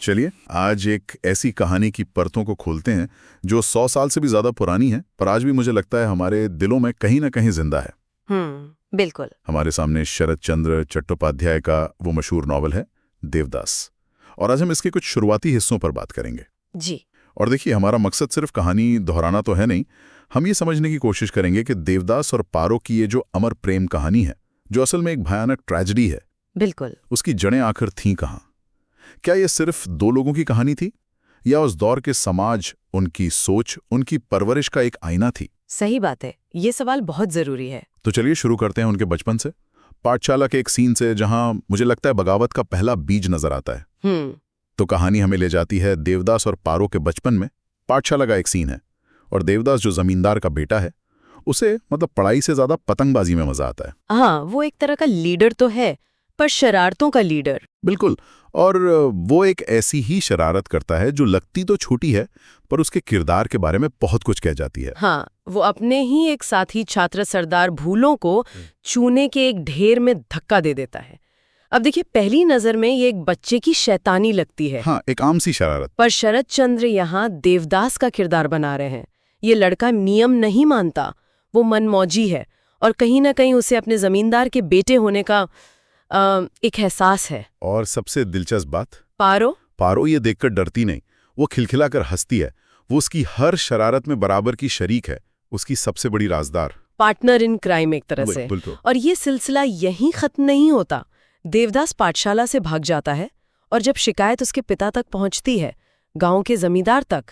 चलिए आज एक ऐसी कहानी की परतों को खोलते हैं जो 100 साल से भी ज्यादा पुरानी है, पर आज भी मुझे लगता है हमारे दिलों में कहीं ना कहीं जिंदा है। बिल्कुल। हमारे सामने शरत चंद्र चट्टोपाध्याय का वो मशहूर नॉवल है देवदास। और आज हम इसके कुछ शुरुआती हिस्सों पर बात करेंगे। जी। और देखिए, हमारा मकसद सिर्फ कहानी दोहराना तो है नहीं, हम ये समझने की कोशिश करेंगे कि देवदास और पारो की ये जो अमर प्रेम कहानी है, जो असल में एक भयानक ट्रेजेडी है, बिल्कुल। उसकी जड़ें आखिर थीं कहाँ? क्या ये सिर्फ दो लोगों की कहानी थी, या उस दौर के समाज, उनकी सोच, उनकी परवरिश का एक आईना थी? सही बात है, ये सवाल बहुत जरूरी है। तो चलिए शुरू करते हैं उनके बचपन से, पाठशाला के एक सीन से जहां मुझे लगता है बगावत का पहला बीज नजर आता है। तो कहानी हमें ले जाती है देवदास और पारो के बचपन में। पाठशाला का एक सीन है और देवदास जो जमींदार का बेटा है, उसे मतलब पढ़ाई से ज्यादा पतंगबाजी में मजा आता है। हाँ, वो एक तरह का लीडर तो है, पर शरारतों का लीडर। बिल्कुल। और वो एक ऐसी ही शरारत करता है जो लगती तो छोटी है, पर उसके किरदार के बारे में बहुत कुछ कह जाती है। हाँ, वो अपने ही एक साथी छात्र सरदार भूलों को चूने के एक ढेर में धक्का दे देता है। अब देखिए, पहली नजर में ये एक बच्चे की शैतानी लगती है। हाँ, एक आम सी शरारत। पर शरत चंद्र यहाँ देवदास का किरदार बना रहे हैं। ये लड़का नियम नहीं मानता, वो मनमौजी है, और कहीं ना कहीं उसे अपने जमींदार के बेटे होने का एक एहसास है। और सबसे दिलचस्प बात, पारो ये देखकर डरती नहीं, वो खिलखिलाकर हंसती है। वो उसकी हर शरारत में बराबर की शरीक है, उसकी सबसे बड़ी राजदार, पार्टनर इन क्राइम एक तरह से। और ये सिलसिला यहीं खत्म नहीं होता। देवदास पाठशाला से भाग जाता है, और जब शिकायत उसके पिता तक पहुंचती है, गांव के जमींदार तक,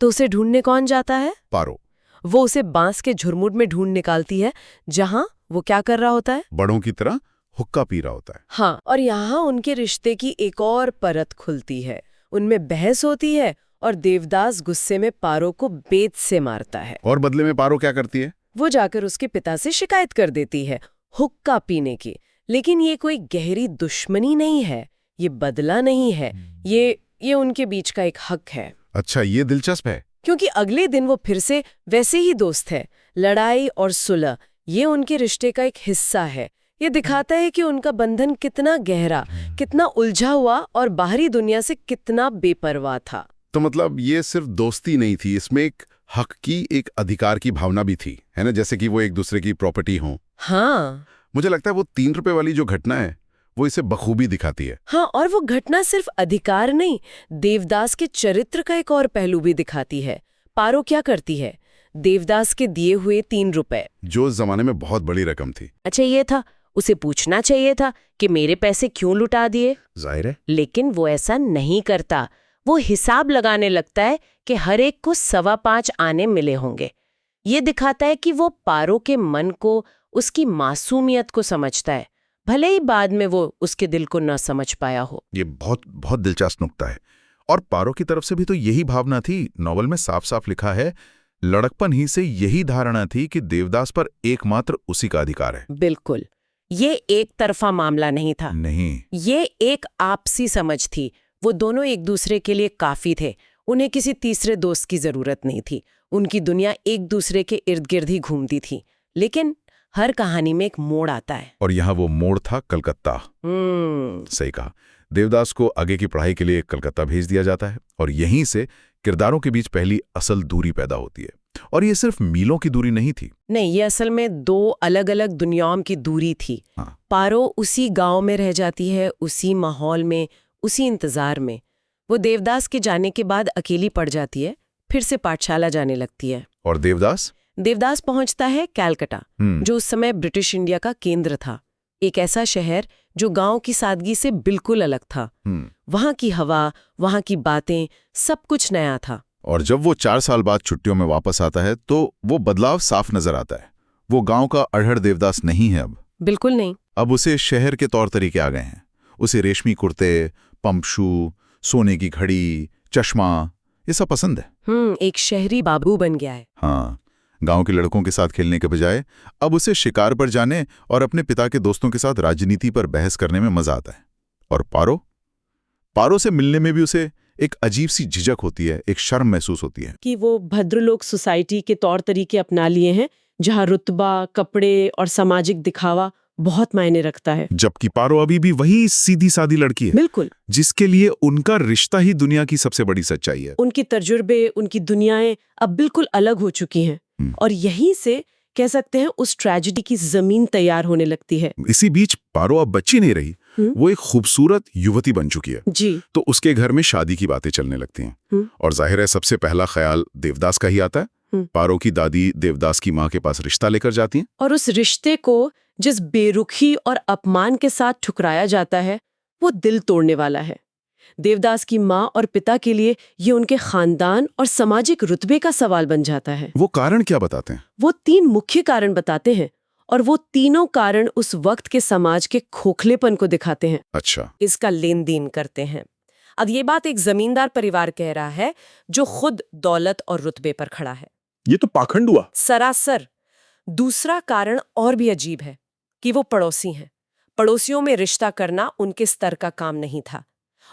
तो उसे ढूंढने कौन जाता है? पारो। वो उसे बांस के झुरमुट में ढूंढ निकालती है, जहां वो क्या कर रहा होता है? बड़ों की तरह हुक्का पी रहा होता है। हाँ, और यहाँ उनके रिश्ते की एक और परत खुलती है। उनमें बहस होती है और देवदास गुस्से में पारो को बेत से मारता है। और बदले में पारो क्या करती है? वो जाकर उसके पिता से शिकायत कर देती है हुक्का पीने की। लेकिन ये कोई गहरी दुश्मनी नहीं है, ये बदला नहीं है, ये उनके बीच का एक हक है। अच्छा, ये दिलचस्प है। क्योंकि अगले दिन वो फिर से वैसे ही दोस्त है। लड़ाई और सुलह, ये उनके रिश्ते का एक हिस्सा है। ये दिखाता है कि उनका बंधन कितना गहरा, कितना उलझा हुआ और बाहरी दुनिया से कितना बेपरवाह था। तो मतलब ये सिर्फ दोस्ती नहीं थी, इसमें एक हक की, एक अधिकार की भावना भी थी, है ना? जैसे कि वो एक दूसरे की प्रॉपर्टी हो। हाँ, मुझे लगता है वो 3 रुपए वाली जो घटना है, वो इसे बखूबी दिखाती है। हाँ, और वो घटना सिर्फ अधिकार नहीं, देवदास के चरित्र का एक और पहलू भी दिखाती है। पारो क्या करती है? देवदास के दिए हुए 3 रुपए, जो उस जमाने में बहुत बड़ी रकम थी। अच्छा, ये था, उसे पूछना चाहिए था कि मेरे पैसे क्यों लुटा दिए। जाहिर है। लेकिन वो ऐसा नहीं करता। वो हिसाब लगाने लगता है कि हर एक को 5.25 आने मिले होंगे। ये दिखाता है कि वो पारो के मन को, उसकी मासूमियत को समझता है, भले ही बाद में वो उसके दिल को न समझ पाया हो। ये बहुत बहुत दिलचस्प नुक्ता है। और पारो की तरफ से भी तो यही भावना थी। नॉवल में साफ साफ लिखा है, लड़कपन ही से यही धारणा थी कि देवदास पर एकमात्र उसी का अधिकार है। बिल्कुल, ये एक तरफा मामला नहीं था। नहीं, ये एक आपसी समझ थी। वो दोनों एक दूसरे के लिए काफी थे। उन्हें किसी तीसरे दोस्त की जरूरत नहीं थी। उनकी दुनिया एक दूसरे के इर्द गिर्द ही घूमती थी। लेकिन हर कहानी में एक मोड़ आता है, और यहाँ वो मोड़ था कलकत्ता। सही कहा। देवदास को आगे की पढ़ाई के लिए कलकत्ता भेज दिया जाता है, और यहीं से किरदारों के बीच पहली असल दूरी पैदा होती है। और ये सिर्फ मीलों की दूरी नहीं थी। नहीं, ये असल में 2 अलग अलग दुनियाओं की दूरी थी। हाँ। पारो उसी गांव में रह जाती है, उसी माहौल में, उसी इंतजार में। वो देवदास के जाने के बाद अकेली पड़ जाती है, फिर से पाठशाला जाने लगती है। और देवदास पहुंचता है कैलकाटा, जो उस समय ब्रिटिश इंडिया का केंद्र था। एक ऐसा शहर जो गांव की सादगी से बिल्कुल अलग था। वहां की हवा, वहां की बातें, सब कुछ नया था। और जब वो 4 साल बाद छुट्टियों में वापस आता है, तो वो बदलाव साफ नजर आता है। वो गांव का अड़हड़ देवदास नहीं है अब। बिल्कुल नहीं। अब उसे शहर के तौर तरीके आ गए हैं। उसे रेशमी कुर्ते, पंपशू, सोने की घड़ी, चश्मा, ये सब पसंद है। एक शहरी बाबू बन गया है। हाँ, गांव के लड़कों के साथ खेलने के बजाय अब उसे शिकार पर जाने और अपने पिता के दोस्तों के साथ राजनीति पर बहस करने में मजा आता है। और पारो से मिलने में भी उसे एक अजीब सी झिझक होती है, एक शर्म महसूस होती है कि वो भद्रलोक सोसाइटी के तौर तरीके अपना लिए हैं, जहां रुतबा, कपड़े और सामाजिक दिखावा बहुत मायने रखता है। जबकि पारो अभी भी वही सीधी सादी लड़की है, बिल्कुल। जिसके लिए उनका रिश्ता ही दुनिया की सबसे बड़ी सच्चाई है। उनकी तजुर्बे, उनकी दुनियाएं अब बिल्कुल अलग हो चुकी हैं और यहीं से कह सकते हैं उस ट्रेजेडी की जमीन तैयार होने लगती है। इसी बीच पारो अब बच्ची नहीं रही, वो एक खूबसूरत युवती बन चुकी है जी। तो उसके घर में शादी की बातें चलने लगती हैं और जाहिर है सबसे पहला ख्याल देवदास का ही आता है। पारो की दादी देवदास की माँ के पास रिश्ता लेकर जाती हैं और उस रिश्ते को जिस बेरुखी और अपमान के साथ ठुकराया जाता है वो दिल तोड़ने वाला है। देवदास की माँ और पिता के लिए ये उनके खानदान और सामाजिक रुतबे का सवाल बन जाता है। वो कारण क्या बताते हैं? वो 3 मुख्य कारण बताते हैं और वो तीनों कारण उस वक्त के समाज के खोखलेपन को दिखाते हैं। अच्छा। इसका लेन देन करते हैं। अब ये बात एक जमींदार परिवार कह रहा है जो खुद दौलत और रुतबे पर खड़ा है। ये तो पाखंड हुआ। सरासर। दूसरा कारण और भी अजीब है कि वो पड़ोसी हैं। पड़ोसियों में रिश्ता करना उनके स्तर का काम नहीं था।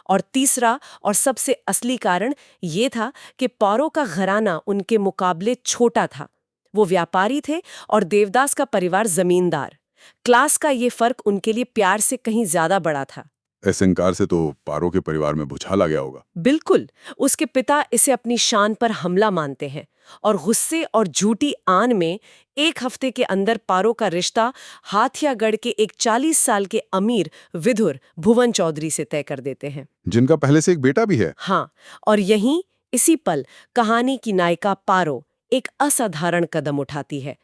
और तीसरा और सबसे असली कारण ये था कि पारो का घराना उनके मुकाबले छोटा था। वो व्यापारी थे और देवदास का परिवार जमींदार। क्लास का ये फर्क उनके लिए प्यार से कहीं ज्यादा बड़ा था। ऐसे इंकार से तो पारो के परिवार में भुचाल आ गया होगा। बिल्कुल। उसके पिता इसे अपनी शान पर हमला मानते हैं और गुस्से और झूठी आन में 1 हफ्ते के अंदर पारो का रिश्ता हाथियागढ़ के एक 40 साल के अमीर विधुर भुवन चौधरी से तय कर देते हैं, जिनका पहले से एक बेटा भी है। हाँ, और यहीं इसी पल कहानी की नायिका पारो एक असाधारण कदम उठाती है।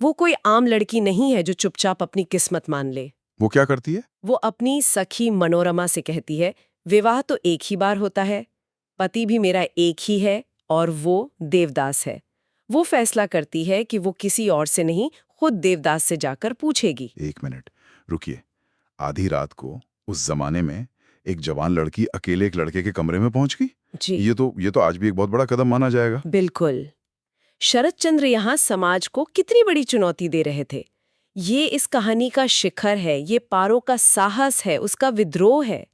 वो कोई आम लड़की नहीं है जो चुपचाप अपनी किस्मत मान ले। वो क्या करती है? वो अपनी सखी मनोरमा से कहती है, विवाह तो एक ही बार होता है, पति भी मेरा एक ही है और वो देवदास है। वो फैसला करती है कि वो किसी और से नहीं, खुद देवदास से जाकर पूछेगी। 1 मिनट रुकिए। आधी रात को उस जमाने में एक जवान लड़की अकेले एक लड़के के कमरे में पहुंच गई? जी। ये तो आज भी एक बहुत बड़ा कदम माना जाएगा। बिल्कुल। शरद चंद्र यहाँ समाज को कितनी बड़ी चुनौती दे रहे थे। ये इस कहानी का शिखर है, ये पारो का साहस है, उसका विद्रोह है।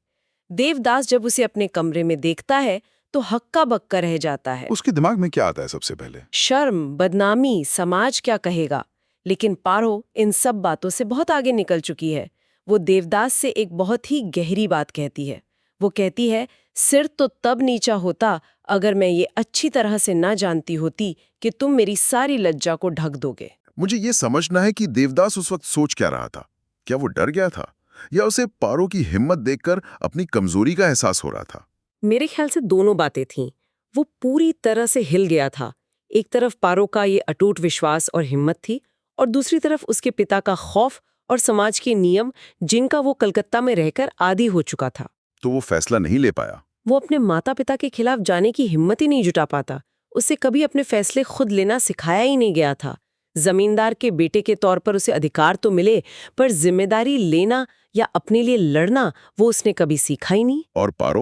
देवदास जब उसे अपने कमरे में देखता है तो हक्का बक्का रह जाता है। उसके दिमाग में क्या आता है सबसे पहले? शर्म, बदनामी, समाज क्या कहेगा। लेकिन पारो इन सब बातों से बहुत आगे निकल चुकी है। वो देवदास से एक बहुत ही गहरी बात कहती है। वो कहती है, सिर तो तब नीचा होता अगर मैं ये अच्छी तरह से ना जानती होती कि तुम मेरी सारी लज्जा को ढक दोगे। मुझे ये समझना है कि देवदास उस वक्त सोच क्या रहा था। क्या वो डर गया था या उसे पारो की हिम्मत देखकर अपनी कमजोरी का एहसास हो रहा था? मेरे ख्याल से दोनों बातें थीं। वो पूरी तरह से हिल गया था। एक तरफ पारो का ये अटूट विश्वास और हिम्मत थी और दूसरी तरफ उसके पिता का खौफ और समाज के नियम जिनका वो कलकत्ता में रहकर आदी हो चुका था। तो वो फैसला नहीं ले पाया। वो अपने माता पिता के खिलाफ जाने की हिम्मत ही नहीं जुटा पाता। उसे कभी अपने फैसले खुद लेना सिखाया ही नहीं गया था। जमींदार के बेटे के तौर पर उसे अधिकार तो मिले, पर जिम्मेदारी लेना या अपने लिए लड़ना वो उसने कभी सीखा ही नहीं। और पारो,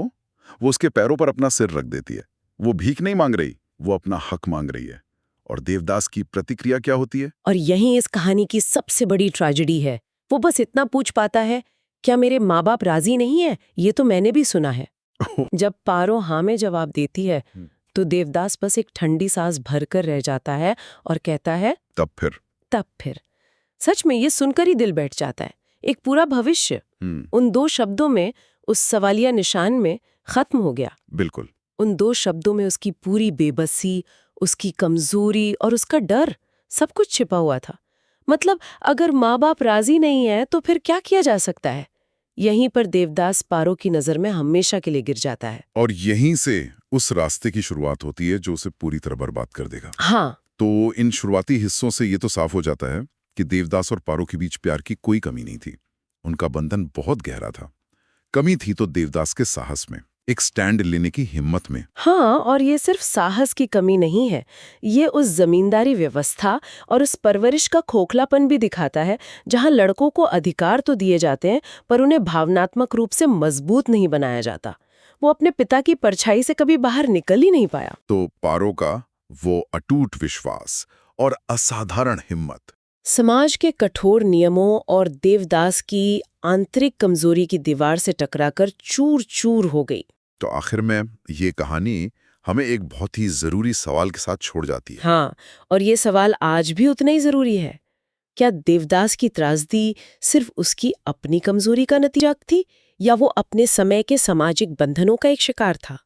वो उसके पैरों पर अपना सिर रख देती है। वो भीख नहीं मांग रही, वो अपना हक मांग रही है। और देवदास की प्रतिक्रिया क्या होती है? और यही इस कहानी की सबसे बड़ी ट्रेजेडी है। वो बस इतना पूछ पाता है, क्या मेरे माँ बाप राजी नहीं है? ये तो मैंने भी सुना है। जब पारो हाँ में जवाब देती है तो देवदास बस एक ठंडी सांस भरकर रह जाता है और कहता है, तब फिर। सच में ये सुनकर ही दिल बैठ जाता है। एक पूरा भविष्य उन 2 शब्दों में, उस सवालिया निशान में खत्म हो गया। बिल्कुल। उन 2 शब्दों में उसकी पूरी बेबसी, उसकी कमजोरी और उसका डर, सब कुछ छिपा हुआ था। मतलब अगर माँ बाप राजी नहीं है तो फिर क्या किया जा सकता है? यहीं पर देवदास पारो की नजर में हमेशा के लिए गिर जाता है। और यहीं से उस रास्ते की शुरुआत होती है जो उसे पूरी तरह बर्बाद कर देगा। हाँ। तो इन शुरुआती हिस्सों से ये तो साफ हो जाता है कि देवदास और पारो के बीच प्यार की कोई कमी नहीं थी। उनका बंधन बहुत गहरा था। कमी थी तो देवदास के साहस में, एक स्टैंड लेने की हिम्मत में। हाँ, और ये सिर्फ साहस की कमी नहीं है, ये उस जमींदारी व्यवस्था और उस परवरिश का खोखलापन भी दिखाता है जहाँ लड़कों को अधिकार तो दिए जाते हैं पर उन्हें भावनात्मक रूप से मजबूत नहीं बनाया जाता। वो अपने पिता की परछाई से कभी बाहर निकल ही नहीं पाया। तो पारो का वो अटूट विश्वास और असाधारण हिम्मत समाज के कठोर नियमों और देवदास की आंतरिक कमजोरी की दीवार से टकराकर चूर चूर हो गई। तो आखिर में ये कहानी हमें एक बहुत ही जरूरी सवाल के साथ छोड़ जाती है। हाँ, और ये सवाल आज भी उतना ही जरूरी है। क्या देवदास की त्रासदी सिर्फ उसकी अपनी कमजोरी का नतीजा थी या वो अपने समय के सामाजिक बंधनों का एक शिकार था?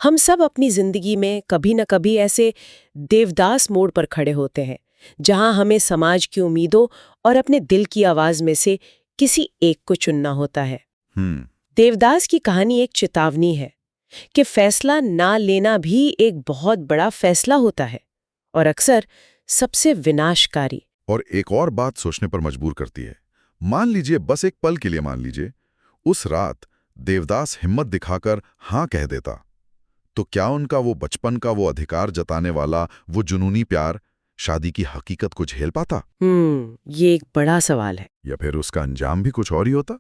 हम सब अपनी जिंदगी में कभी न कभी ऐसे देवदास मोड़ पर खड़े होते हैं जहां हमें समाज की उम्मीदों और अपने दिल की आवाज में से किसी एक को चुनना होता है। देवदास की कहानी एक चेतावनी है कि फैसला ना लेना भी एक बहुत बड़ा फैसला होता है और अक्सर सबसे विनाशकारी। और एक और बात सोचने पर मजबूर करती है। मान लीजिए, बस एक पल के लिए मान लीजिए, उस रात देवदास हिम्मत दिखाकर हाँ कह देता, तो क्या उनका वो बचपन का वो अधिकार जताने वाला वो जुनूनी प्यार शादी की हकीकत को झेल पाता? ये एक बड़ा सवाल है। या फिर उसका अंजाम भी कुछ और ही होता?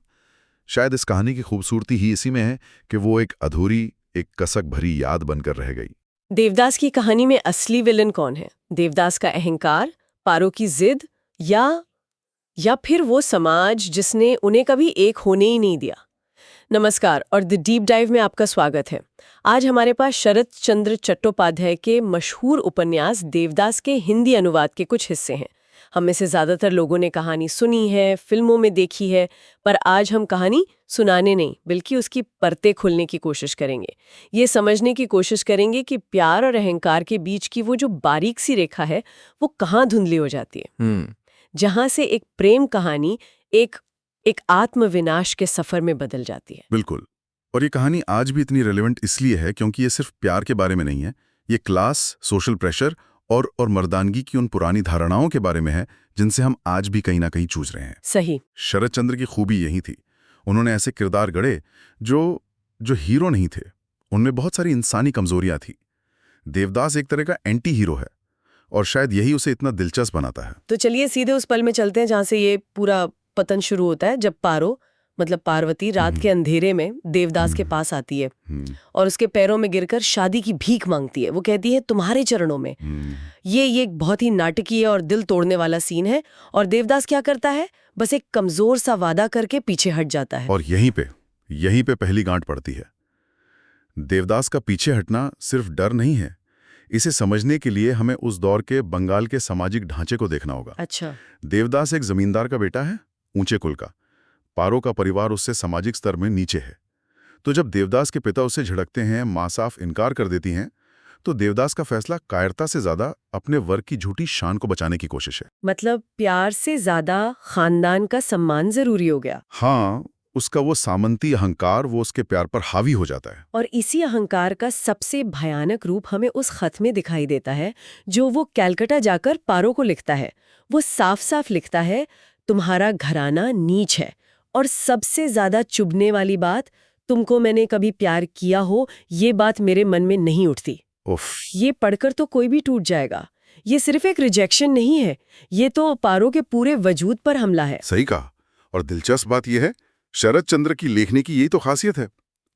शायद इस कहानी की खूबसूरती ही इसी में है कि वो एक अधूरी, एक कसक भरी याद बनकर रह गई। देवदास की कहानी में असली विलन कौन है? देवदास का अहंकार, पारो की जिद, या फिर वो समाज जिसने उन्हें कभी एक होने ही नहीं दिया? नमस्कार और द डीप डाइव में आपका स्वागत है। आज हमारे पास शरत चंद्र चट्टोपाध्याय के मशहूर उपन्यास देवदास के हिंदी अनुवाद के कुछ हिस्से हैं। हम में से ज्यादातर लोगों ने कहानी सुनी है, फिल्मों में देखी है, पर आज हम कहानी सुनाने नहीं बल्कि उसकी परतें खोलने की कोशिश करेंगे। ये समझने की कोशिश करेंगे कि प्यार और अहंकार के बीच की वो जो बारीक सी रेखा है वो कहाँ धुंधली हो जाती है, जहां से एक प्रेम कहानी एक आत्मविनाश के सफर में बदल जाती है। बिल्कुल। और ये कहानी आज भी इतनी रेलेवेंट इसलिए है क्योंकि ये सिर्फ प्यार के बारे में नहीं है। ये क्लास, सोशल प्रेशर और मर्दानगी की उन पुरानी धारणाओं के बारे में है जिनसे हम आज भी कहीं ना कहीं जूझ रहे हैं। सही। शरत चंद्र की खूबी यही थी। उन्होंने ऐसे किरदार गढ़े जो हीरो नहीं थे, उनमें बहुत सारी इंसानी कमजोरियां थी। देवदास एक तरह का एंटी हीरो है और शायद यही उसे इतना दिलचस्प बनाता है। तो चलिए सीधे उस पल में चलते हैं जहां से ये पूरा पतन शुरू होता है, जब पारो मतलब पार्वती रात के अंधेरे में देवदास के पास आती है और उसके पैरों में गिरकर शादी की भीख मांगती है। वो कहती है तुम्हारे चरणों में। ये एक बहुत ही नाटकीय और दिल तोड़ने वाला सीन है और देवदास क्या करता है, बस एक कमजोर सा वादा करके पीछे हट जाता है। और यहीं पे पहली गांठ पड़ती है। देवदास का पीछे हटना सिर्फ डर नहीं है। इसे समझने के लिए हमें उस दौर के बंगाल के सामाजिक ढांचे को देखना होगा। अच्छा। देवदास एक जमींदार का बेटा है, ऊंचे कुल का। पारो का परिवार उससे सामाजिक स्तर में नीचे है। तो जब देवदास के पिता उससे झिड़कते हैं, मां साफ इनकार कर देती हैं, तो देवदास का फैसला कायरता से ज्यादा अपने वर्ग की झूठी शान को बचाने की कोशिश है। मतलब प्यार से ज्यादा खानदान का सम्मान जरूरी हो गया। हाँ, उसका वो सामंती अहंकार वो उसके प्यार पर हावी हो जाता है। और इसी अहंकार का सबसे भयानक रूप हमें उस खत में दिखाई देता है जो वो कलकत्ता जाकर पारो को लिखता है। वो साफ साफ लिखता है, तुम्हारा घराना नीच है और सबसे ज्यादा चुभने वाली बात, तुमको मैंने कभी प्यार किया हो ये बात मेरे मन में नहीं उठती। ये पढ़कर तो कोई भी टूट जाएगा। ये सिर्फ एक रिजेक्शन नहीं है, ये तो पारो के पूरे वजूद पर हमला है। सही कहा। और दिलचस्प बात यह है, शरत चंद्र की लेखनी की यही तो खासियत है।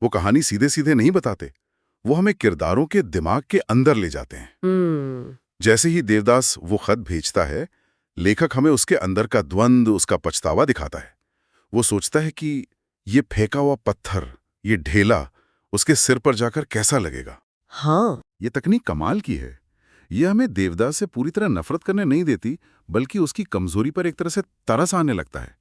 वो कहानी सीधे सीधे नहीं बताते, वो हमें किरदारों के दिमाग के अंदर ले जाते हैं। जैसे ही देवदास वो खत भेजता है, लेखक हमें उसके अंदर का द्वंद्व, उसका पछतावा दिखाता है। वो सोचता है कि ये फेंका हुआ पत्थर, ये ढेला उसके सिर पर जाकर कैसा लगेगा। हाँ, ये तकनीक कमाल की है। ये हमें देवदास से पूरी तरह नफरत करने नहीं देती, बल्कि उसकी कमजोरी पर एक तरह से तरस आने लगता है।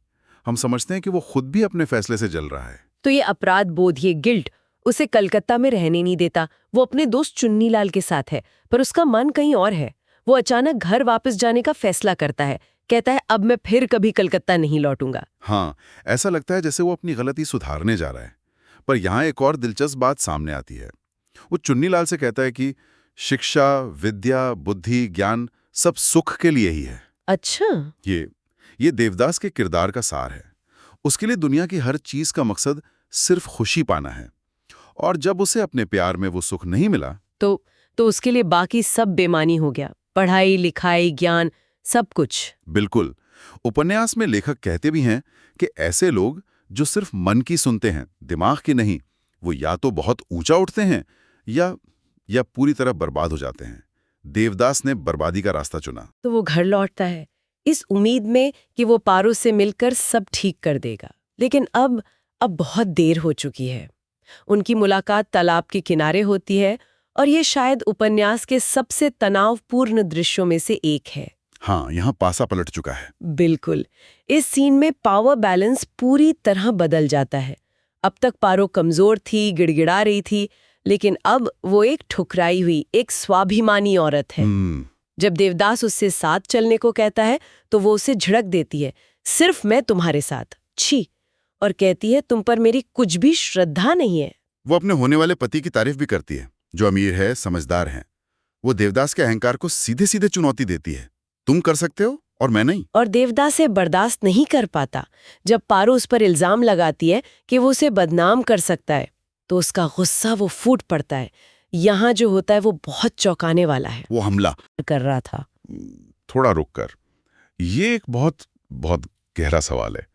हम समझते हैं कि वो खुद भी अपने फैसले से जल रहा है। तो ये अपराध बोध, ये गिल्ट उसे कलकत्ता में रहने नहीं देता। वो अपने दोस्त चुन्नीलाल के साथ है, पर उसका मन कहीं और है। वो अचानक घर वापस जाने का फैसला करता है, कहता है अब मैं फिर कभी कलकत्ता नहीं लौटूंगा। हाँ, ऐसा लगता है जैसे वो अपनी गलती सुधारने जा रहा है। पर यहाँ एक और दिलचस्प बात सामने आती है। वो चुन्नीलाल से कहता है कि शिक्षा, विद्या, बुद्धि, ज्ञान सब सुख के लिए ही है। अच्छा। ये देवदास के किरदार का सार है। उसके लिए दुनिया की हर चीज का मकसद सिर्फ खुशी पाना है। और जब उसे अपने प्यार में वो सुख नहीं मिला तो उसके लिए बाकी सब बेमानी हो गया, पढ़ाई, लिखाई, ज्ञान, सब कुछ। बिल्कुल। उपन्यास में लेखक कहते भी हैं कि ऐसे लोग जो सिर्फ मन की सुनते हैं, दिमाग की नहीं, वो या तो बहुत ऊंचा उठते हैं या पूरी तरह बर्बाद हो जाते हैं। देवदास ने बर्बादी का रास्ता चुना। तो वो घर लौटता है इस उम्मीद में कि वो पारो से मिलकर सब ठीक कर देगा। लेकिन अब बहुत देर हो चुकी है। उनकी मुलाकात तालाब के किनारे होती है और ये शायद उपन्यास के सबसे तनावपूर्ण दृश्यों में से एक है। हाँ, यहाँ पासा पलट चुका है। बिल्कुल। इस सीन में पावर बैलेंस पूरी तरह बदल जाता है। अब तक पारो कमजोर थी, गिड़गिड़ा रही थी, लेकिन अब वो एक ठुकराई हुई, एक स्वाभिमानी औरत है। जब देवदास उससे साथ चलने को कहता है तो वो उसे झिड़क देती है, सिर्फ मैं तुम्हारे साथ, छी, और कहती है तुम पर मेरी कुछ भी श्रद्धा नहीं है। वो अपने होने वाले पति की तारीफ भी करती है, जो अमीर है, समझदार है। वो देवदास के अहंकार को सीधे सीधे चुनौती देती है, तुम कर सकते हो और मैं नहीं। और देवदास से बर्दाश्त नहीं कर पाता। जब पारो उस पर इल्जाम लगाती है कि वो उसे बदनाम कर सकता है तो उसका गुस्सा वो फूट पड़ता है। यहाँ जो होता है वो बहुत चौंकाने वाला है। वो हमला कर रहा था। थोड़ा रुककर, ये एक बहुत बहुत गहरा सवाल है।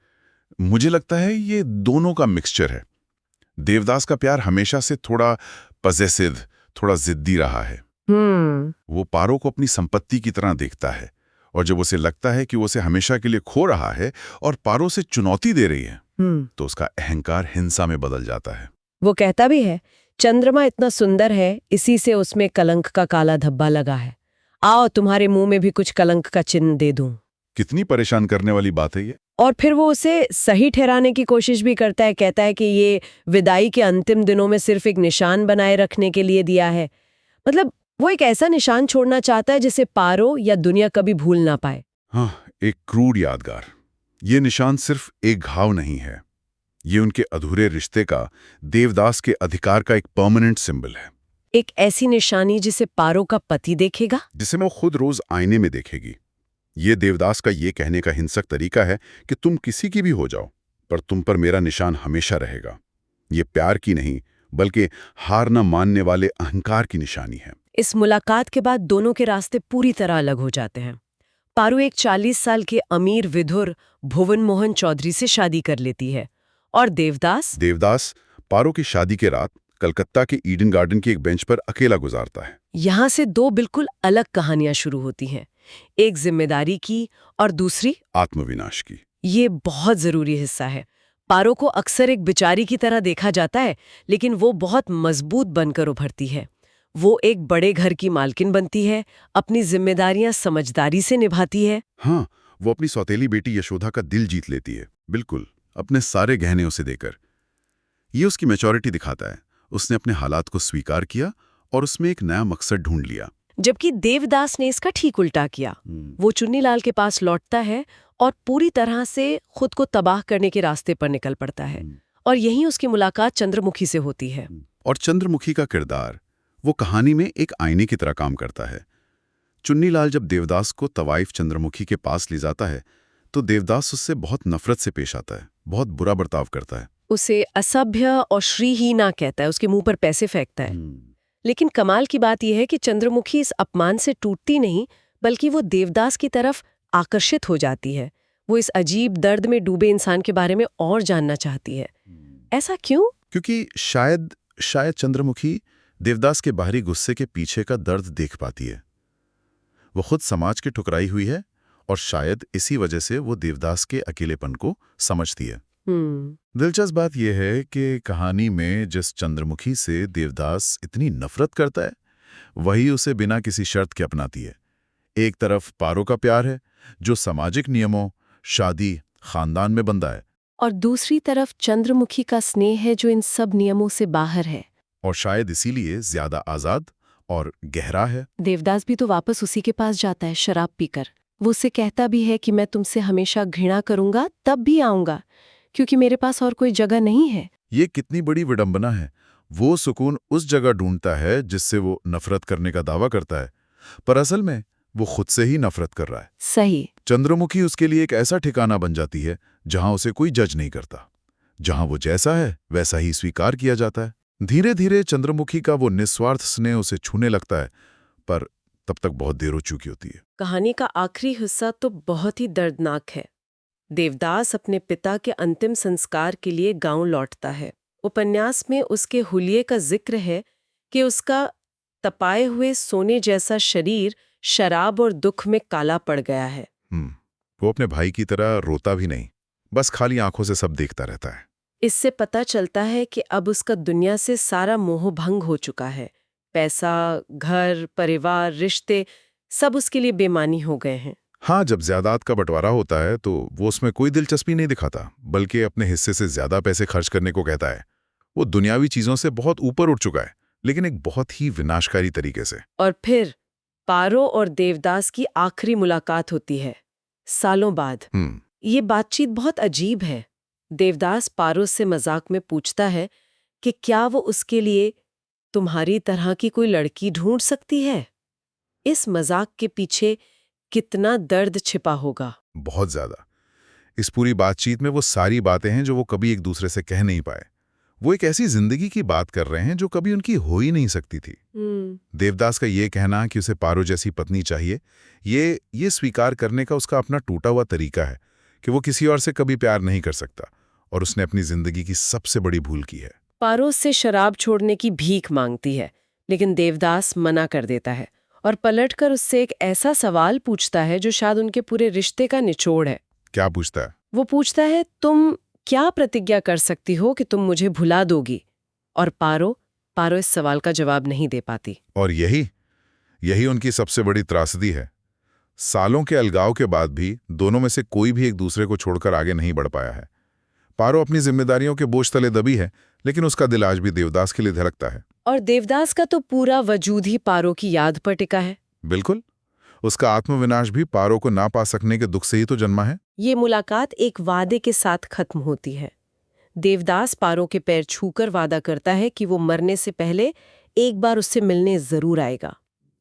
मुझे लगता है ये दोनों का मिक्सचर है। देवदास का प्यार हमेशा से थोड़ा पजेसिव, थोड़ा जिद्दी रहा है। वो पारो को अपनी संपत्ति की तरह देखता है, और जब उसे लगता है कि वो उसे हमेशा के लिए खो रहा है और पारो से चुनौती दे रही है, तो उसका अहंकार हिंसा में बदल जाता है। वो कहता भी है, चंद्रमा इतना सुंदर है, इसी से उसमें कलंक का काला धब्बा लगा है। आओ तुम्हारे मुंह में भी कुछ कलंक का चिन्ह दे दूं। कितनी परेशान करने वाली बात है ये। और फिर वो उसे सही ठहराने की कोशिश भी करता है। कहता है कि ये विदाई के अंतिम दिनों में सिर्फ एक निशान बनाए रखने के लिए दिया है। मतलब वो एक ऐसा निशान छोड़ना चाहता है जिसे पारो या दुनिया कभी भूल ना पाए। हाँ, एक क्रूर यादगार। ये निशान सिर्फ एक घाव नहीं है, ये उनके अधूरे रिश्ते का, देवदास के अधिकार का एक परमानेंट सिंबल है। एक ऐसी निशानी जिसे पारो का पति देखेगा, जिसे वो खुद रोज आईने में देखेगी। ये देवदास का ये कहने का हिंसक तरीका है कि तुम किसी की भी हो जाओ, पर तुम पर मेरा निशान हमेशा रहेगा। ये प्यार की नहीं, बल्कि हार न मानने वाले अहंकार की निशानी है। इस मुलाकात के बाद दोनों के रास्ते पूरी तरह अलग हो जाते हैं। पारो एक 40 साल के अमीर विधुर भुवन मोहन चौधरी से शादी कर लेती है, और देवदास पारो की शादी के रात कलकत्ता के ईडन गार्डन की एक बेंच पर अकेला गुजारता है। यहाँ से दो बिल्कुल अलग कहानियां शुरू होती हैं, एक जिम्मेदारी की और दूसरी आत्मविनाश की। ये बहुत जरूरी हिस्सा है। पारो को अक्सर एक बिचारी की तरह देखा जाता है, लेकिन वो बहुत मजबूत बनकर उभरती है। वो एक बड़े घर की मालकिन बनती है, अपनी जिम्मेदारियां समझदारी से निभाती है। हाँ, वो अपनी सौतेली बेटी यशोदा का दिल जीत लेती है, बिल्कुल अपने सारे गहने उसे देकर। ये उसकी मैच्योरिटी दिखाता है। उसने अपने हालात को स्वीकार किया और उसमें एक नया मकसद ढूंढ लिया। जबकि देवदास ने इसका ठीक उल्टा किया। वो चुन्नीलाल के पास लौटता है और पूरी तरह से खुद को तबाह करने के रास्ते पर निकल पड़ता है। और यहीं उसकी मुलाकात चंद्रमुखी से होती है। और चंद्रमुखी का किरदार वो कहानी में एक आईने की तरह काम करता है। चुन्नीलाल जब देवदास को तवाइफ चंद्रमुखी के पास ले जाता है तो देवदास उससे बहुत नफरत से पेश आता है, बहुत बुरा बर्ताव करता है। उसे असभ्य और श्रीहीना कहता है, उसके मुंह पर पैसे फेंकता है। लेकिन कमाल की बात यह है कि चंद्रमुखी इस अपमान से टूटती नहीं, बल्कि वो देवदास की तरफ आकर्षित हो जाती है। वो इस अजीब दर्द में डूबे इंसान के बारे में और जानना चाहती है। ऐसा क्यों? क्योंकि शायद चंद्रमुखी देवदास के बाहरी गुस्से के पीछे का दर्द देख पाती है। वो खुद समाज की ठुकराई हुई है और शायद इसी वजह से वो देवदास के अकेलेपन को समझती है। दिलचस्प बात यह है कि कहानी में जिस चंद्रमुखी से देवदास इतनी नफरत करता है, वही उसे बिना किसी शर्त के अपनाती है। एक तरफ पारो का प्यार है जो सामाजिक नियमों, शादी, खानदान में बंधा है, और दूसरी तरफ चंद्रमुखी का स्नेह है जो इन सब नियमों से बाहर है, और शायद इसीलिए ज्यादा आजाद और गहरा है। देवदास भी तो वापस उसी के पास जाता है शराब पीकर। वो उससे कहता भी है कि मैं तुमसे हमेशा घृणा करूंगा, तब भी आऊंगा, क्योंकि मेरे पास और कोई जगह नहीं है। ये कितनी बड़ी विडंबना है। वो सुकून उस जगह ढूंढता है जिससे वो नफरत करने का दावा करता है, पर असल में वो खुद से ही नफरत कर रहा है। सही। चंद्रमुखी उसके लिए एक ऐसा ठिकाना बन जाती है जहां उसे कोई जज नहीं करता, जहां वो जैसा है वैसा ही स्वीकार किया जाता है। धीरे धीरे चंद्रमुखी का वो निस्वार्थ स्नेह उसे छूने लगता है, पर तब तक बहुत देर हो चुकी होती है। कहानी का आखिरी हिस्सा तो बहुत ही दर्दनाक है। देवदास अपने पिता के अंतिम संस्कार के लिए गांव लौटता है। उपन्यास में उसके हुलिये का जिक्र है कि उसका तपाए हुए सोने जैसा शरीर शराब और दुख में काला पड़ गया है। वो अपने भाई की तरह रोता भी नहीं, बस खाली आंखों से सब देखता रहता है। इससे पता चलता है कि अब उसका दुनिया से सारा मोह भंग हो चुका है। पैसा, घर, परिवार, रिश्ते सब उसके लिए बेमानी हो गए हैं। हाँ, जब जायदाद का बंटवारा होता है तो वो उसमें कोई दिलचस्पी नहीं दिखाता, बल्कि अपने हिस्से से ज्यादा पैसे खर्च करने को कहता है। वो दुनियावी चीजों से बहुत ऊपर उठ चुका है, लेकिन एक बहुत ही विनाशकारी तरीके से। और फिर पारो और देवदास की आखिरी मुलाकात होती है, सालों बाद। ये बातचीत बहुत अजीब है। देवदास पारो से मजाक में पूछता है कि क्या वो उसके लिए तुम्हारी तरह की कोई लड़की ढूंढ सकती है। इस मजाक के पीछे कितना दर्द छिपा होगा। बहुत ज्यादा। इस पूरी बातचीत में वो सारी बातें हैं जो वो कभी एक दूसरे से कह नहीं पाए। वो एक ऐसी जिंदगी की बात कर रहे हैं जो कभी उनकी हो ही नहीं सकती थी। देवदास का ये कहना कि उसे पारो जैसी पत्नी चाहिए, ये स्वीकार करने का उसका अपना टूटा हुआ तरीका है कि वो किसी और से कभी प्यार नहीं कर सकता, और उसने अपनी जिंदगी की सबसे बड़ी भूल की है। पारो से शराब छोड़ने की भीख मांगती है, लेकिन देवदास मना कर देता है और पलटकर उससे एक ऐसा सवाल पूछता है जो शायद उनके पूरे रिश्ते का निचोड़ है। क्या पूछता है? वो पूछता है, तुम क्या प्रतिज्ञा कर सकती हो कि तुम मुझे भुला दोगी? और पारो इस सवाल का जवाब नहीं दे पाती। और यही उनकी सबसे बड़ी त्रासदी है। सालों के अलगाव के बाद भी दोनों में से कोई भी एक दूसरे को छोड़कर आगे नहीं बढ़ पाया है। पारो अपनी जिम्मेदारियों के बोझ तले दबी है, लेकिन उसका दिल आज भी देवदास के लिए धड़कता है। और देवदास का तो पूरा वजूद ही पारो की याद पर टिका है। बिल्कुल। उसका आत्मविनाश भी पारो को ना पा सकने के दुख से ही तो जन्मा है। ये मुलाकात एक वादे के साथ खत्म होती है। देवदास पारो के पैर छूकर वादा करता है कि वो मरने से पहले एक बार उससे मिलने जरूर आएगा।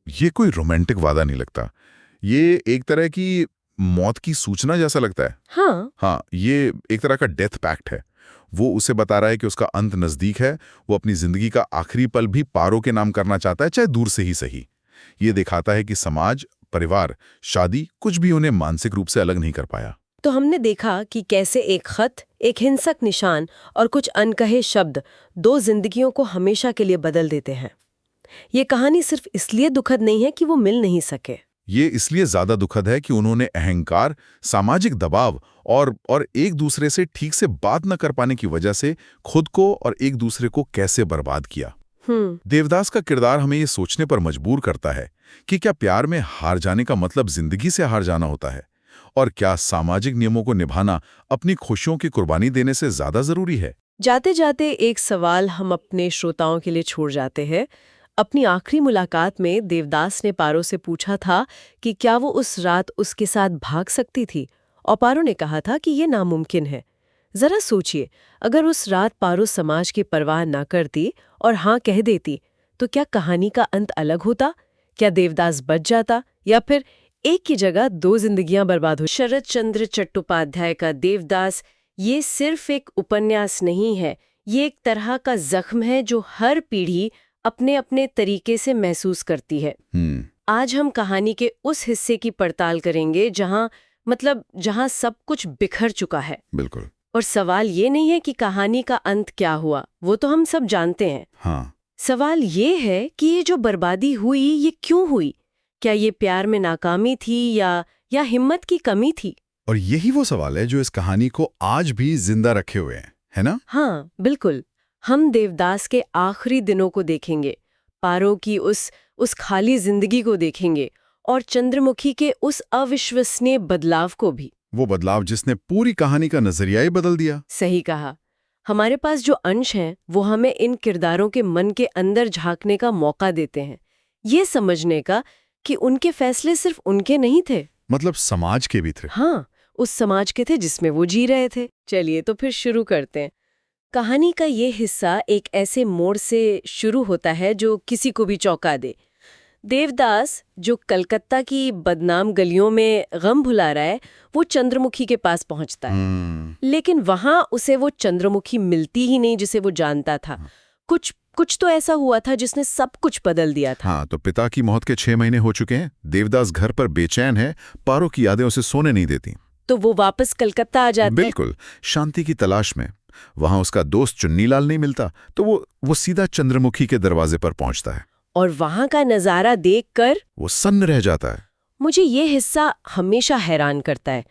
ये कोई रोमांटिक वादा नहीं लगता, ये एक तरह की मौत की सूचना जैसा लगता है। हाँ, ये एक तरह का डेथ पैक्ट है। वो उसे बता रहा है कि उसका अंत नजदीक है। वो अपनी जिंदगी का आखिरी पल भी पारो के नाम करना चाहता है, चाहे दूर से ही सही। ये दिखाता है कि समाज, परिवार, शादी कुछ भी उन्हें मानसिक रूप से अलग नहीं कर पाया। तो हमने देखा कि कैसे एक खत, एक हिंसक निशान और कुछ अनकहे शब्द दो जिंदगियों को हमेशा के लिए बदल देते हैं। ये कहानी सिर्फ इसलिए दुखद नहीं है कि वो मिल नहीं सके। ये इसलिए ज्यादा दुखद है कि उन्होंने अहंकार, सामाजिक दबाव और एक दूसरे से ठीक से बात न कर पाने की वजह से खुद को और एक दूसरे को कैसे बर्बाद किया। देवदास का किरदार हमें ये सोचने पर मजबूर करता है कि क्या प्यार में हार जाने का मतलब जिंदगी से हार जाना होता है, और क्या सामाजिक नियमों को निभाना अपनी खुशियों की कुर्बानी देने से ज्यादा जरूरी है। जाते जाते एक सवाल हम अपने श्रोताओं के लिए छोड़ जाते हैं। अपनी आखिरी मुलाकात में देवदास ने पारो से पूछा था कि क्या वो उस रात उसके साथ भाग सकती थी, और पारो ने कहा था कि ये नामुमकिन है। जरा सोचिए, अगर उस रात पारो समाज की परवाह न करती और हाँ कह देती, तो क्या कहानी का अंत अलग होता? क्या देवदास बच जाता, या फिर एक की जगह दो जिंदगियां बर्बाद हो? शरत चंद्र चट्टोपाध्याय का देवदास ये सिर्फ एक उपन्यास नहीं है, ये एक तरह का जख्म है जो हर पीढ़ी अपने अपने तरीके से महसूस करती है। आज हम कहानी के उस हिस्से की पड़ताल करेंगे जहां सब कुछ बिखर चुका है। बिल्कुल। और सवाल ये नहीं है कि कहानी का अंत क्या हुआ, वो तो हम सब जानते हैं। हाँ। सवाल ये है कि ये जो बर्बादी हुई, ये क्यों हुई? क्या ये प्यार में नाकामी थी या हिम्मत की कमी थी? और यही वो सवाल है जो इस कहानी को आज भी जिंदा रखे हुए हैं, है ना? हाँ, बिल्कुल। हम देवदास के आखिरी दिनों को देखेंगे, पारो की उस खाली जिंदगी को देखेंगे, और चंद्रमुखी के उस अविश्वसनीय बदलाव को भी। वो बदलाव जिसने पूरी कहानी का नजरिया ही बदल दिया। सही कहा। हमारे पास जो अंश हैं, वो हमें इन किरदारों के मन के अंदर झांकने का मौका देते हैं, ये समझने का कि उनके फैसले सिर्फ उनके नहीं थे, मतलब समाज के भी थे। हाँ, उस समाज के थे जिसमें वो जी रहे थे। चलिए तो फिर शुरू करते हैं। कहानी का ये हिस्सा एक ऐसे मोड़ से शुरू होता है जो किसी को भी चौंका दे। देवदास, जो कलकत्ता की बदनाम गलियों में गम भुला रहा है, वो चंद्रमुखी के पास पहुंचता है। लेकिन वहां उसे वो चंद्रमुखी मिलती ही नहीं जिसे वो जानता था। कुछ तो ऐसा हुआ था जिसने सब कुछ बदल दिया था। हाँ, तो पिता की मौत के 6 महीने हो चुके हैं। देवदास घर पर बेचैन है, पारो की यादें उसे सोने नहीं देती। तो वो वापस कलकत्ता आ जाते। बिल्कुल, शांति की तलाश में। वहां उसका दोस्त चुन्नीलाल नहीं मिलता, तो वो सीधा चंद्रमुखी के दरवाजे पर पहुंचता है, और वहां का नजारा देखकर वो सन्न रह जाता है। मुझे ये हिस्सा हमेशा हैरान करता है।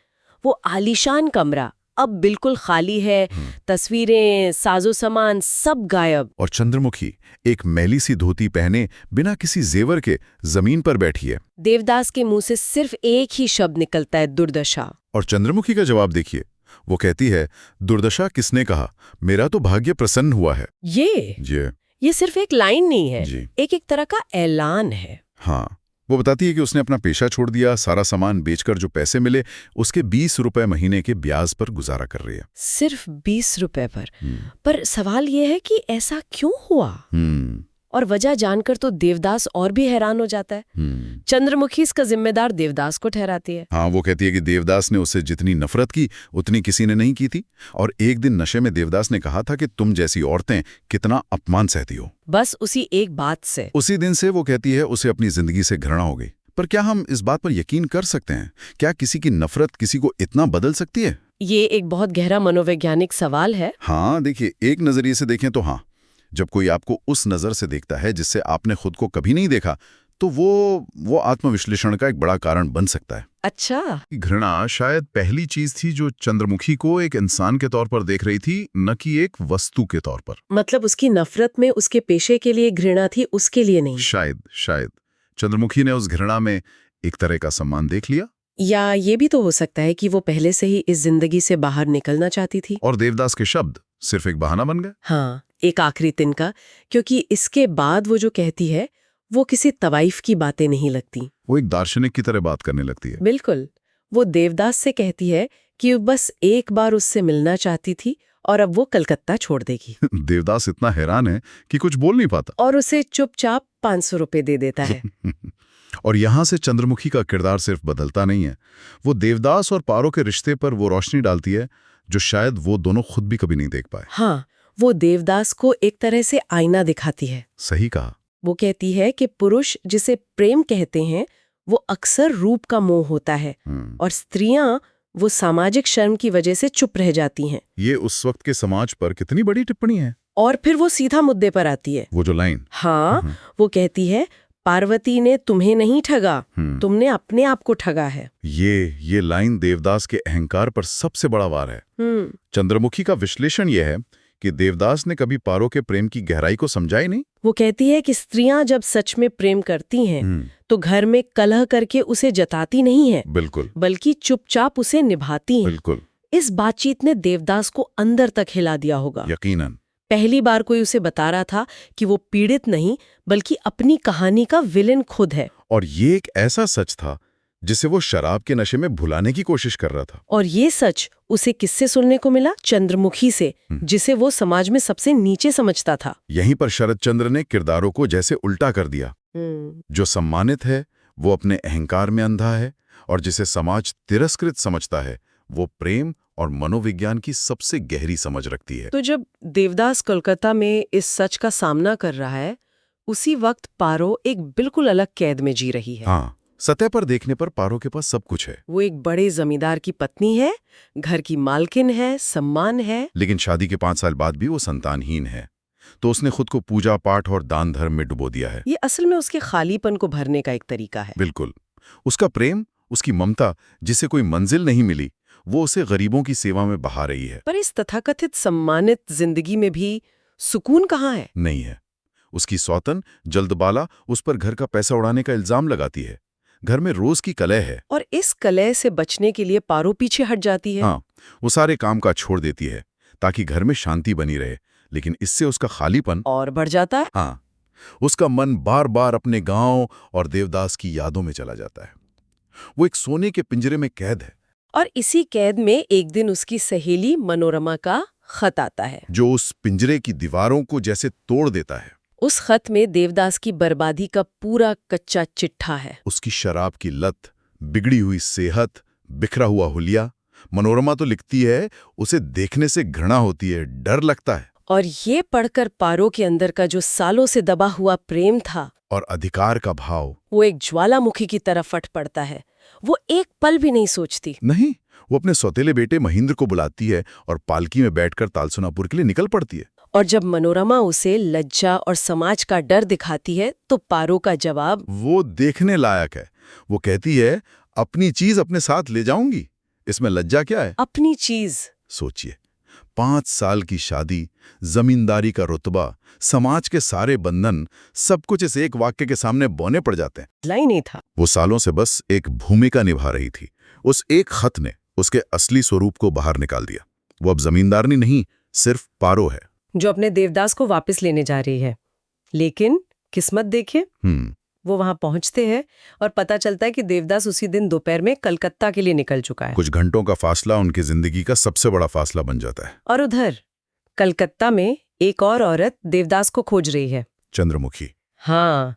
वो आलीशान कमरा, अब बिल्कुल खाली है, तस्वीरें, साजो सामान सब गायब। और चंद्रमुखी एक मैली सी धोती पहने बिना किसी जेवर के जमीन पर बैठी है। देवदास के मुंह से सिर्फ एक ही शब्द निकलता है, दुर्दशा। और चंद्रमुखी का जवाब देखिए, वो कहती है, दुर्दशा किसने कहा, मेरा तो भाग्य प्रसन्न हुआ है। ये सिर्फ एक लाइन नहीं है, जी। एक तरह का ऐलान है। हाँ, वो बताती है कि उसने अपना पेशा छोड़ दिया, सारा सामान बेचकर जो पैसे मिले उसके 20 रुपए महीने के ब्याज पर गुजारा कर रही है। सिर्फ 20 रुपए पर सवाल ये है कि ऐसा क्यों हुआ? और वजह जानकर तो देवदास और भी हैरान हो जाता है। चंद्रमुखी इसका जिम्मेदार देवदास को ठहराती है। हाँ, वो कहती है कि देवदास ने उससे जितनी नफरत की उतनी किसी ने नहीं की थी, और एक दिन नशे में देवदास ने कहा था कि तुम जैसी औरतें कितना अपमान सहती हो। बस उसी एक बात से। उसी दिन से वो कहती है उसे अपनी जिंदगी से घृणा हो गई। पर क्या हम इस बात पर यकीन कर सकते हैं? क्या किसी की नफरत किसी को इतना बदल सकती है? ये एक बहुत गहरा मनोवैज्ञानिक सवाल है। हाँ, देखिए, एक नजरिए से देखें तो हाँ, जब कोई आपको उस नजर से देखता है जिससे आपने खुद को कभी नहीं देखा, तो वो आत्मविश्लेषण का एक बड़ा कारण बन सकता है। अच्छा, घृणा शायद पहली चीज थी जो चंद्रमुखी को एक इंसान के तौर पर देख रही थी, न कि एक वस्तु के तौर पर। मतलब उसकी नफरत में उसके पेशे के लिए घृणा थी, उसके लिए नहीं। शायद चंद्रमुखी ने उस घृणा में एक तरह का सम्मान देख लिया। या ये भी तो हो सकता है कि वो पहले से ही इस जिंदगी से बाहर निकलना चाहती थी, और देवदास के शब्द सिर्फ एक बहाना बन गए। हाँ, एक आखिरी तिनका, क्योंकि इसके बाद वो जो कहती है वो किसी तवाइफ की बातें नहीं लगती। वो एक दार्शनिक की तरह बात करने लगती है। बिल्कुल, वो देवदास से कहती है कि वो बस एक बार उससे मिलना चाहती थी और अब वो कलकत्ता छोड़ देगी। देवदास इतना हैरान है कि कुछ बोल नहीं पाता, और उसे चुपचाप 500 रुपए दे देता है। और यहां से चंद्रमुखी का किरदार सिर्फ बदलता नहीं है, वो देवदास और पारो के रिश्ते पर वो रोशनी डालती है जो शायद वो दोनों खुद भी कभी नहीं देख पाए। हाँ, वो देवदास को एक तरह से आईना दिखाती है। सही कहा। वो कहती है कि पुरुष जिसे प्रेम कहते हैं वो अक्सर रूप का मोह होता है, और स्त्रियां वो सामाजिक शर्म की वजह से चुप रह जाती हैं। ये उस वक्त के समाज पर कितनी बड़ी टिप्पणी है। और फिर वो सीधा मुद्दे पर आती है। वो जो लाइन, हाँ, वो कहती है, पार्वती ने तुम्हें नहीं ठगा, तुमने अपने आप को ठगा है। ये लाइन देवदास के अहंकार पर सबसे बड़ा वार है। चंद्रमुखी का विश्लेषण यह है कि देवदास ने कभी पारो के प्रेम की गहराई को समझा ही नहीं। वो कहती है कि स्त्रियां जब सच में प्रेम करती हैं तो घर में कलह करके उसे जताती नहीं है, बिल्कुल, बल्कि चुपचाप उसे निभाती हैं। बिल्कुल। इस बातचीत ने देवदास को अंदर तक हिला दिया होगा। यकीनन। पहली बार कोई उसे बता रहा था कि वो पीड़ित नहीं बल्कि अपनी कहानी का विलेन खुद है। और ये एक ऐसा सच था जिसे वो शराब के नशे में भुलाने की कोशिश कर रहा था। और ये सच उसे किससे सुनने को मिला? चंद्रमुखी से, जिसे वो समाज में सबसे नीचे समझता था। यहीं पर शरद चंद्र ने किरदारों को जैसे उल्टा कर दिया। जो सम्मानित है वो अपने अहंकार में अंधा है, और जिसे समाज तिरस्कृत समझता है वो प्रेम और मनोविज्ञान की सबसे गहरी समझ रखती है। तो जब देवदास कोलकाता में इस सच का सामना कर रहा है, उसी वक्त पारो एक बिल्कुल अलग कैद में जी रही है। हाँ, सतह पर देखने पर पारो के पास सब कुछ है। वो एक बड़े जमींदार की पत्नी है, घर की मालकिन है, सम्मान है, लेकिन शादी के 5 साल बाद भी वो संतानहीन है। तो उसने खुद को पूजा पाठ और दान धर्म में डुबो दिया है। ये असल में उसके खालीपन को भरने का एक तरीका है। बिल्कुल। उसका प्रेम, उसकी ममता, जिसे कोई मंजिल नहीं मिली, वो उसे गरीबों की सेवा में बहा रही है। पर इस तथाकथित सम्मानित जिंदगी में भी सुकून कहाँ है? नहीं है। उसकी सौतन जल्दबाला उस पर घर का पैसा उड़ाने का इल्जाम लगाती है। घर में रोज की कलह है, और इस कलह से बचने के लिए पारो पीछे हट जाती है। हाँ, वो सारे काम काज छोड़ देती है ताकि घर में शांति बनी रहे, लेकिन इससे उसका खालीपन और बढ़ जाता है। हाँ, उसका मन बार बार अपने गांव और देवदास की यादों में चला जाता है। वो एक सोने के पिंजरे में कैद है। और इसी कैद में एक दिन उसकी सहेली मनोरमा का खत आता है, जो उस पिंजरे की दीवारों को जैसे तोड़ देता है। उस खत में देवदास की बर्बादी का पूरा कच्चा चिट्ठा है। उसकी शराब की लत, बिगड़ी हुई सेहत, बिखरा हुआ हुलिया। मनोरमा तो लिखती है, उसे देखने से घृणा होती है, डर लगता है। और ये पढ़कर पारो के अंदर का जो सालों से दबा हुआ प्रेम था और अधिकार का भाव, वो एक ज्वालामुखी की तरह फट पड़ता है। वो एक पल भी नहीं सोचती। नहीं, वो अपने सौतेले बेटे महेंद्र को बुलाती है और पालकी में बैठकर तालसुनापुर के लिए निकल पड़ती है। और जब मनोरमा उसे लज्जा और समाज का डर दिखाती है तो पारो का जवाब वो देखने लायक है। वो कहती है, अपनी चीज अपने साथ ले जाऊंगी, इसमें लज्जा क्या है? अपनी चीज, सोचिए, 5 साल की शादी, जमींदारी का रुतबा, समाज के सारे बंधन, सब कुछ इस एक वाक्य के सामने बौने पड़ जाते हैं। लाई नहीं था। वो सालों से बस एक भूमिका निभा रही थी। उस एक खत ने उसके असली स्वरूप को बाहर निकाल दिया। वो अब जमींदारनी नहीं, सिर्फ पारो है, जो अपने देवदास को वापस लेने जा रही है। लेकिन किस्मत देखिए, वो वहां पहुंचते हैं और पता चलता है कि देवदास उसी दिन दोपहर में कलकत्ता के लिए निकल चुका है। कुछ घंटों का फासला उनकी जिंदगी का सबसे बड़ा फासला बन जाता है। और उधर कलकत्ता में एक और औरत देवदास को खोज रही है, चंद्रमुखी। हाँ,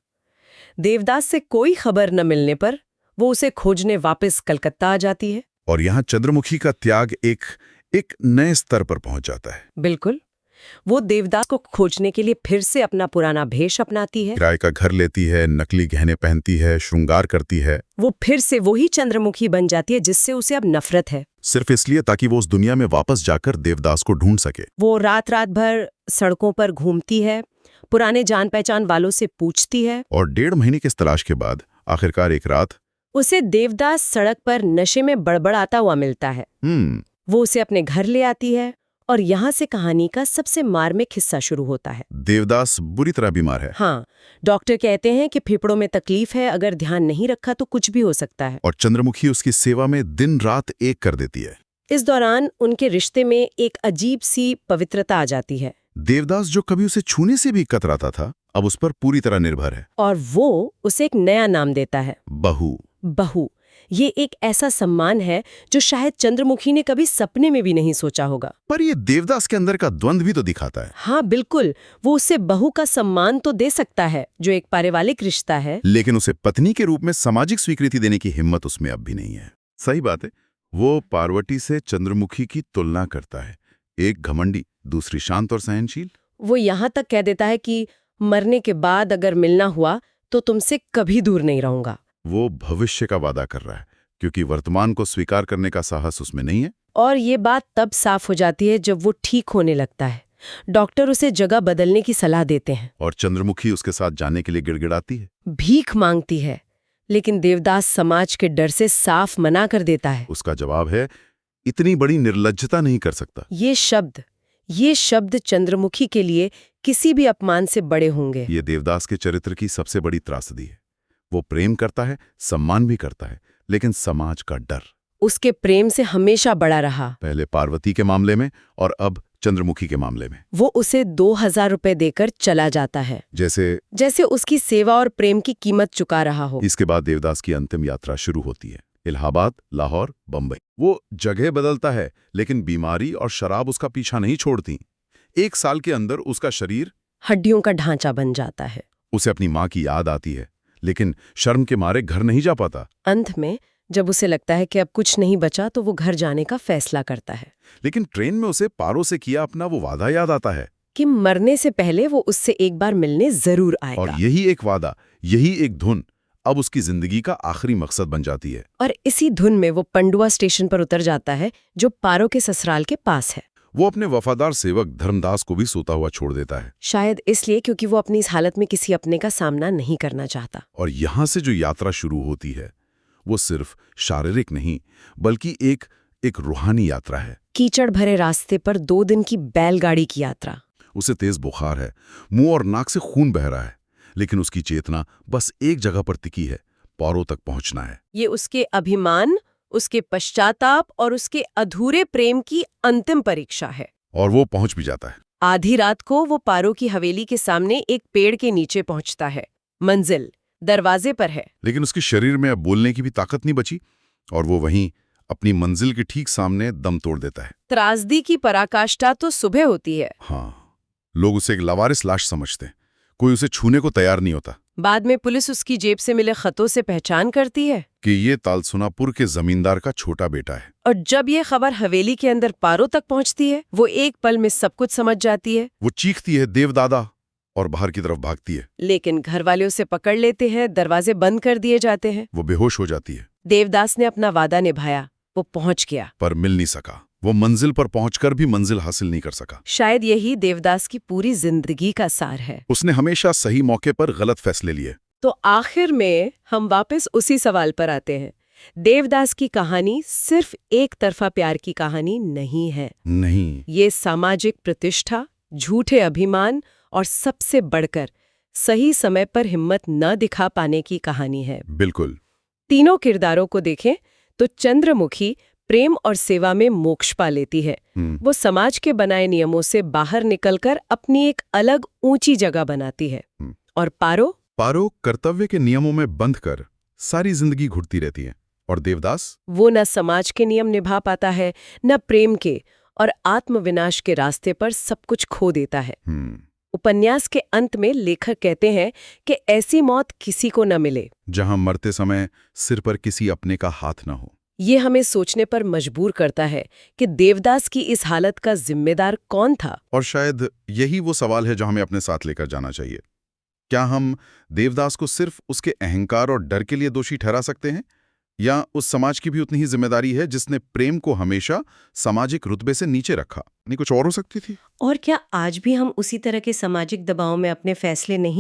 देवदास से कोई खबर न मिलने पर वो उसे खोजने वापस कलकत्ता आ जाती है। और यहाँ चंद्रमुखी का त्याग एक नए स्तर पर पहुंच जाता है। बिल्कुल, वो देवदास को खोजने के लिए फिर से अपना पुराना भेष अपनाती है। किराए का घर लेती है, नकली गहने पहनती है, श्रृंगार करती है। वो फिर से वही चंद्रमुखी बन जाती है जिससे उसे अब नफरत है, सिर्फ इसलिए ताकि वो उस दुनिया में वापस जाकर देवदास को ढूंढ सके। वो रात रात भर सड़कों पर घूमती है, पुराने जान पहचान वालों से पूछती है। और 1.5 महीने की इस तलाश के बाद आखिरकार एक रात उसे देवदास सड़क पर नशे में बड़बड़ाता हुआ मिलता है। वो उसे अपने घर ले आती है और यहाँ से कहानी का सबसे मार्मिक हिस्सा शुरू होता है। देवदास बुरी तरह बीमार है। हाँ, डॉक्टर कहते हैं कि फेफड़ों में तकलीफ है, अगर ध्यान नहीं रखा तो कुछ भी हो सकता है। और चंद्रमुखी उसकी सेवा में दिन रात एक कर देती है। इस दौरान उनके रिश्ते में एक अजीब सी पवित्रता आ जाती है। देवदास जो कभी उसे छूने से भी कतराता था, अब उस पर पूरी तरह निर्भर है। और वो उसे एक नया नाम देता है, बहू। बहू। ये एक ऐसा सम्मान है जो शायद चंद्रमुखी ने कभी सपने में भी नहीं सोचा होगा। पर ये देवदास के अंदर का द्वंद्व भी तो दिखाता है। हाँ बिल्कुल, वो उसे बहू का सम्मान तो दे सकता है जो एक पारिवारिक रिश्ता है, लेकिन उसे पत्नी के रूप में सामाजिक स्वीकृति देने की हिम्मत उसमें अब भी नहीं है। सही बात है, वो पार्वती से चंद्रमुखी की तुलना करता है, एक घमंडी, दूसरी शांत और सहनशील। वो यहाँ तक कह देता है कि मरने के बाद अगर मिलना हुआ तो तुमसे कभी दूर नहीं रहूंगा। वो भविष्य का वादा कर रहा है, क्योंकि वर्तमान को स्वीकार करने का साहस उसमें नहीं है। और ये बात तब साफ हो जाती है जब वो ठीक होने लगता है। डॉक्टर उसे जगह बदलने की सलाह देते हैं और चंद्रमुखी उसके साथ जाने के लिए गिड़गिड़ाती है, भीख मांगती है, लेकिन देवदास समाज के डर से साफ मना कर देता है। उसका जवाब है, इतनी बड़ी निर्लज्जता नहीं कर सकता। ये शब्द चंद्रमुखी के लिए किसी भी अपमान से बड़े होंगे। ये देवदास के चरित्र की सबसे बड़ी त्रासदी है। वो प्रेम करता है, सम्मान भी करता है, लेकिन समाज का डर उसके प्रेम से हमेशा बड़ा रहा। पहले पार्वती के मामले में और अब चंद्रमुखी के मामले में। वो उसे 2000 रुपए देकर चला जाता है, जैसे उसकी सेवा और प्रेम की कीमत चुका रहा हो। इसके बाद देवदास की अंतिम यात्रा शुरू होती है। इलाहाबाद, लाहौर, बंबई। वो जगह बदलता है, लेकिन बीमारी और शराब उसका पीछा नहीं छोड़ती। 1 साल के अंदर उसका शरीर हड्डियों का ढांचा बन जाता है। उसे अपनी माँ की याद आती है, लेकिन शर्म के मारे घर नहीं जा पाता। अंत में जब उसे लगता है कि अब कुछ नहीं बचा तो वो घर जाने का फैसला करता है। लेकिन ट्रेन में उसे पारो से किया अपना वो वादा याद आता है कि मरने से पहले वो उससे एक बार मिलने जरूर आएगा। और यही एक वादा, यही एक धुन अब उसकी जिंदगी का आखिरी मकसद बन जाती है। और इसी धुन में वो पंडुआ स्टेशन पर उतर जाता है, जो पारो के ससुराल के पास है। वो अपने वफादार सेवक धर्मदास को भी सोता हुआ छोड़ देता है, शायद इसलिए क्योंकि वो अपनी इस हालत में किसी अपने का सामना नहीं करना चाहता। और यहाँ से जो यात्रा शुरू होती है वो सिर्फ शारीरिक नहीं, बल्कि एक रूहानी यात्रा है। कीचड़ भरे रास्ते पर 2 दिन की बैलगाड़ी की यात्रा। उसे तेज बुखार है, मुंह और नाक से खून बह रहा है, लेकिन उसकी चेतना बस एक जगह पर टिकी है, पारो तक पहुंचना है। ये उसके अभिमान, उसके पश्चाताप और उसके अधूरे प्रेम की अंतिम परीक्षा है। और वो पहुंच भी जाता है। आधी रात को वो पारो की हवेली के सामने एक पेड़ के नीचे पहुंचता है। मंजिल दरवाजे पर है, लेकिन उसके शरीर में अब बोलने की भी ताकत नहीं बची, और वो वहीं अपनी मंजिल के ठीक सामने दम तोड़ देता है। त्रासदी की पराकाष्ठा तो सुबह होती है। हाँ, लोग उसे एक लावारिस लाश समझते हैं, कोई उसे छूने को तैयार नहीं होता। बाद में पुलिस उसकी जेब से मिले खतों से पहचान करती है कि ये तालसुनापुर के जमींदार का छोटा बेटा है। और जब ये खबर हवेली के अंदर पारो तक पहुंचती है, वो एक पल में सब कुछ समझ जाती है। वो चीखती है, देवदादा, और बाहर की तरफ भागती है, लेकिन घर वाले उसे पकड़ लेते हैं, दरवाजे बंद कर दिए जाते हैं। वो बेहोश हो जाती है। देवदास ने अपना वादा निभाया, वो पहुंच गया, पर मिल नहीं सका। वो मंजिल पर पहुंचकर भी मंजिल हासिल नहीं कर सका। शायद यही देवदास की पूरी जिंदगी का सार है। उसने हमेशा सही मौके पर गलत फैसले लिए। तो आखिर में हम वापस उसी सवाल पर आते हैं देवदास की कहानी सिर्फ एक तरफा प्यार की कहानी नहीं है। नहीं। ये सामाजिक प्रतिष्ठा, झूठे अभिमान और सबसे बढ़कर सही समय पर हिम्मत न दिखा पाने की कहानी है। बिल्कुल। तीनों किरदारों को देखें तो चंद्रमुखी प्रेम और सेवा में मोक्ष पा लेती है। वो समाज के बनाए नियमों से बाहर निकलकर अपनी एक अलग ऊंची जगह बनाती है। और पारो कर्तव्य के नियमों में बंध कर सारी जिंदगी घुटती रहती है। और देवदास वो न समाज के नियम निभा पाता है, न प्रेम के, और आत्मविनाश के रास्ते पर सब कुछ खो देता है। उपन्यास के अंत में लेखक कहते हैं कि ऐसी मौत किसी को न मिले जहां मरते समय सिर पर किसी अपने का हाथ न हो। ये हमें सोचने पर मजबूर करता है कि देवदास की इस हालत का जिम्मेदार कौन था। और शायद यही वो सवाल है जो हमें अपने साथ लेकर जाना चाहिए। क्या हम देवदास को सिर्फ उसके अहंकार और डर के लिए दोषी ठहरा सकते हैं, या उस समाज की भी उतनी ही जिम्मेदारी है जिसने प्रेम को हमेशा सामाजिक रुतबे से नीचे रखा? नहीं, कुछ और हो सकती थी। और क्या आज भी हम उसी तरह के सामाजिक दबाव में अपने फैसले नहीं